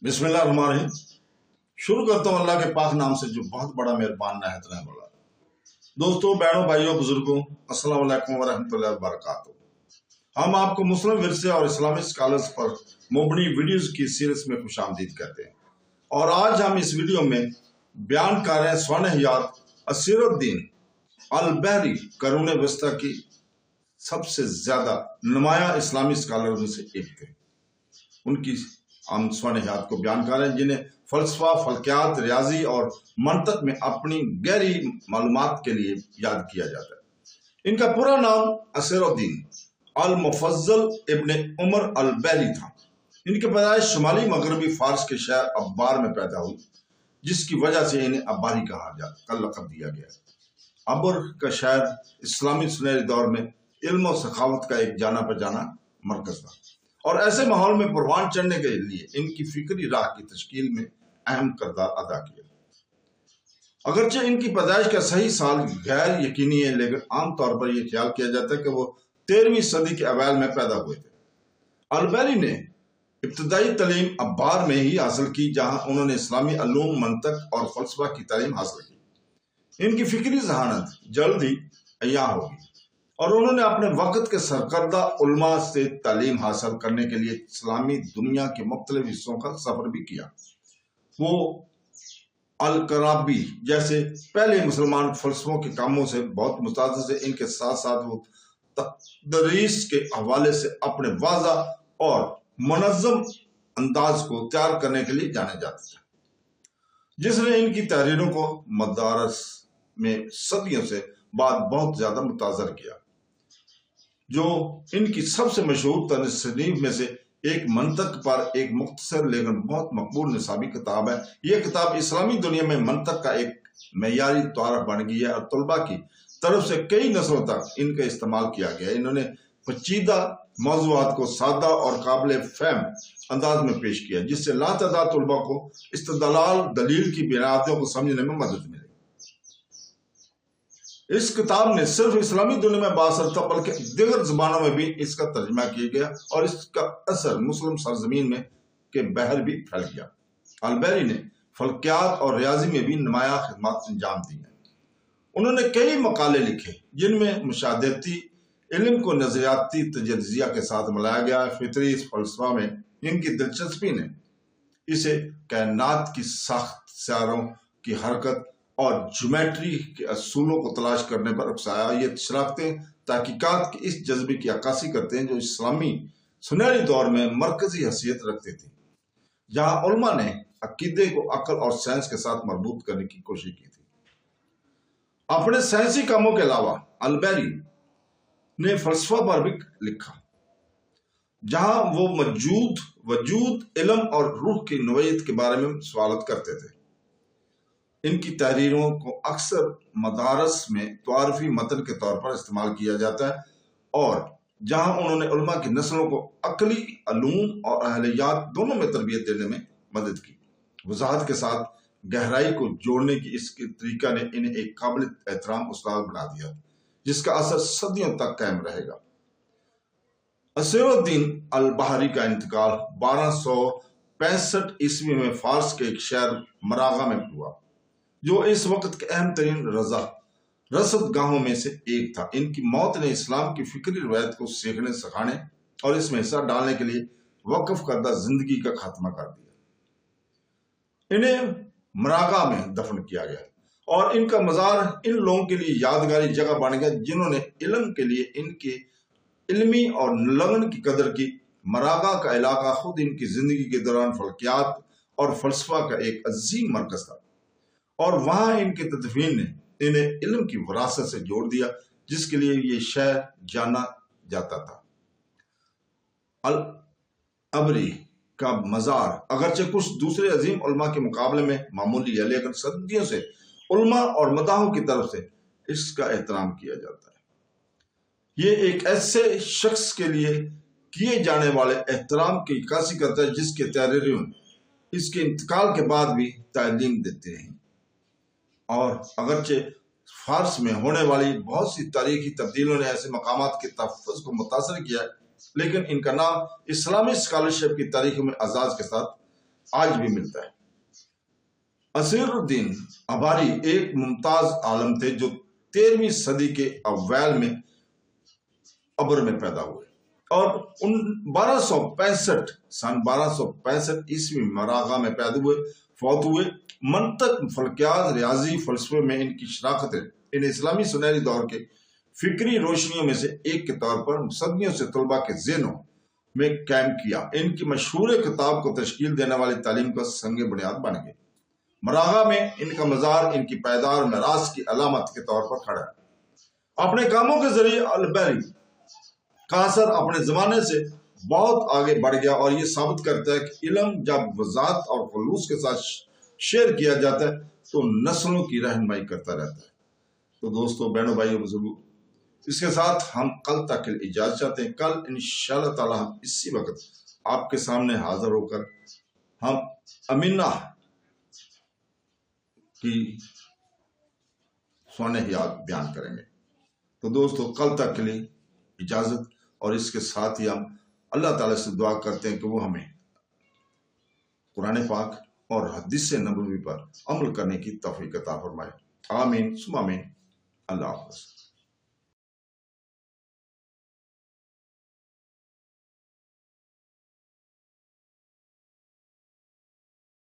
बिस्मिल्लाहिर्रहमानिर्रहीम। शुरू करता हूँ अल्लाह के पाक नाम से जो बहुत बड़ा मेहरबान नहायत रहम वाला। दोस्तों, बहनों, भाइयों, बुजुर्गों, अस्सलाम वालेकुम व रहमतुल्लाहि व बरकातुहू। हम आपको मुस्लिम विरसे और इस्लामिक स्कॉलर्स पर मबनी वीडियोस की सीरीज में खुशामदीद कहते हैं। और आज हम इस वीडियो में बयान कर रहे हैं स्वान हयात असीरुद्दीन अल-बहरी करून वस्ता की सबसे ज्यादा नुमाया इस्लामी स्कॉलर में से एक थे। उनकी हम स्वान हयात को बयान कर रहे हैं, जिन्हें फलसफा, फल्कियात, रियाजी और मंतक में अपनी गहरी मालूमात के लिए याद किया जाता है। इनका पूरा नाम असीरुद्दीन अल-मुफज्जल इब्न उमर अल-बहरी था। इनकी पैदाइश शुमाली मगरबी फारस के शहर अब्बार में पैदा हुई, जिसकी वजह से इन्हें अब्बारी का लक़ब दिया गया। अब्बर का शहर इस्लामी सुनहरे दौर में इल्म और सखावत का एक जाना पहचाना मरकज था, और ऐसे माहौल में परवान चढ़ने के लिए इनकी फिक्री राह की तश्कील में अहम किरदार अदा किया। अगरचे इनकी पैदाइश का सही साल गैर यकीनी है, लेकिन आमतौर पर यह ख्याल किया जाता है कि वो 13वीं सदी के अवैल में पैदा हुए थे। अल-बहरी ने इब्तदाई तालीम अब्बार में ही हासिल की, जहां उन्होंने इस्लामी अलूम, मंतक और फलसफा की तालीम हासिल की। इनकी फिक्री जहानत जल्द ही अय्यां होगी, और उन्होंने अपने वक्त के सरकर्दा उलमा से तालीम हासिल करने के लिए इस्लामी दुनिया के मुख्तलिफ हिस्सों का सफर भी किया। वो अल-कराबी जैसे पहले मुसलमान फलसफों के कामों से बहुत मुताज़िर से, इनके साथ साथ वो तदरीस के हवाले से अपने वाज़ा और मुनज़्ज़म अंदाज को तैयार करने के लिए जाने जाते थे, जिसने इनकी तहरीरों को मदारस में सदियों से बाद बहुत ज्यादा मुताज़र किया। जो इनकी सबसे मशहूर तसनीफ में से एक मंतक पर एक मुख्तसर लेकिन बहुत मकबूल निसाबी किताब है। यह किताब इस्लामी दुनिया में मंतक का एक मेयारी तौर बन गई है, और तलबा की तरफ से कई नस्लों तक इनका इस्तेमाल किया गया। इन्होंने पेचीदा मौज़ूआत को सादा और काबिल फहम अंदाज में पेश किया, जिससे लातादाद तलबा को इस्तदलाल दलील की बुनियादों को समझने में मदद मिली। इस किताब ने सिर्फ इस्लामी दुनिया में बासर था, बल्कि दीगर जुबानों में भी इसका तर्जुमा किया गया, और इसका असर मुस्लिम सरजमीन में के बहर भी फैल गया। अल-बहरी ने फल्कियात और रियाजी में भी नुमाया खिदमत अंजाम दी हैं। उन्होंने कई मकाले लिखे, जिनमें मुशाहदती इल्म को नजरियाती तजज़िया के साथ मिलाया गया। फितरी फलसफा में इनकी दिलचस्पी ने इसे कायनात की साख्त, सितारों की हरकत और ज्योमेट्री के असूलों को तलाश करने पर उकसाया। ये शराफतें तहकीकात के इस जज्बे की अक्कासी करते हैं जो इस्लामी सुनहरे दौर में मरकजी हैसियत रखते थे, जहां उलमा ने अकीदे को अक्ल और साइंस के साथ मरबूत करने की कोशिश की थी। अपने साइंसी कामों के अलावा अल-बहरी ने फलसफा पर भी लिखा, जहां वो वजूद, इल्म और रूह की नौइयत के बारे में सवालत करते थे। इनकी तहरीरों को अक्सर मदारस में तारीफी मतन के तौर पर इस्तेमाल किया जाता है, और जहां उन्होंने उलमा की नस्लों को अकली अलूम और अहलियात दोनों में तरबियत देने में मदद की। वजाहत के साथ गहराई को जोड़ने की इसके तरीका ने इन्हें एक काबिल एहतराम उस्ताद बना दिया, जिसका असर सदियों तक कायम रहेगा। असीरुद्दीन अल-बहरी का इंतकाल 1265 ईस्वी में फारस के एक शहर मरागा में हुआ, जो इस वक्त के अहम तरीन रसद गाहों में से एक था। इनकी मौत ने इस्लाम की फिक्री रवायत को सीखने, सिखाने और इसमें हिस्सा डालने के लिए वक्फ करदा जिंदगी का खात्मा कर दिया। इन्हें मरागा में दफन किया गया, और इनका मजार इन लोगों के लिए यादगारी जगह बन गया जिन्होंने इल्म के लिए इनके इल्मी और लगन की कदर की। मरागा का इलाका खुद इनकी जिंदगी के दौरान फल्कियात और फलसफा का एक अजीम मरकज था, और वहां इनके तदफीन ने इन्हें इल्म की विरासत से जोड़ दिया, जिसके लिए ये शहर जाना जाता था। अल-बहरी का मजार अगरचे कुछ दूसरे अजीम उलमा के मुकाबले में मामूली है, लेकिन सदियों से उलमा और मदाहों की तरफ से इसका एहतराम किया जाता है। ये एक ऐसे शख्स के लिए किए जाने वाले एहतराम की इक्कासी करता है, जिसके तहरीरों इसके इंतकाल के बाद भी तालीम देते हैं। और अगरचे फारस में होने वाली बहुत सी तारीखी तब्दीलियों ने ऐसे मकामात के तहफ़्फ़ुज़ को मुतासर किया, लेकिन इनका नाम इस्लामी स्कॉलरशिप की तारीख में आजाज के साथ آج بھی ملتا ہے۔ اسیرالدین اباری ایک ممتاز عالم تھے جو 13ویں صدی کے اوائل میں ابر میں پیدا ہوئے اور 1265 عیسوی مراغہ میں پیدا ہوئے فوت ہوئے۔ منطق، فلکیات، ریاضی، فلسفے میں ان کی شراکتیں ان اسلامی سنہری دور کے فکری روشنیوں میں سے ایک کے طور پر صدیوں سے طلباء کے ذہنوں میں قائم کیا۔ ان کی مشہور کتاب کو تشکیل دینے والی تعلیم کا سنگ بنیاد بن گئی۔ مراغہ میں ان کا مزار ان کی پائیدار میراث کی علامت کے طور پر کھڑا ہے۔ اپنے کاموں کے ذریعے البری کا اثر اپنے زمانے سے بہت آگے بڑھ گیا اور یہ ثابت کرتا ہے کہ علم جب وضاحت اور خلوص کے ساتھ شیئر کیا جاتا ہے تو نسلوں کی رہنمائی کرتا رہتا ہے۔ تو دوستو، بہنوں، بھائیوں، بزرگوں، اس کے ساتھ ہم کل تک کے لیے اجازت چاہتے ہیں۔ کل انشاءاللہ تعالی ہم اسی وقت آپ کے سامنے حاضر ہو کر ہم امینہ کی سوانحیات بیان کریں گے۔ تو دوستو، کل تک کے لیے اجازت، اور اس کے ساتھ ہی ہم اللہ تعالیٰ سے دعا کرتے ہیں کہ وہ ہمیں قرآن پاک اور حدیث نبوی پر عمل کرنے کی توفیق عطا فرمائے۔ آمین ثم آمین۔ اللہ حافظ۔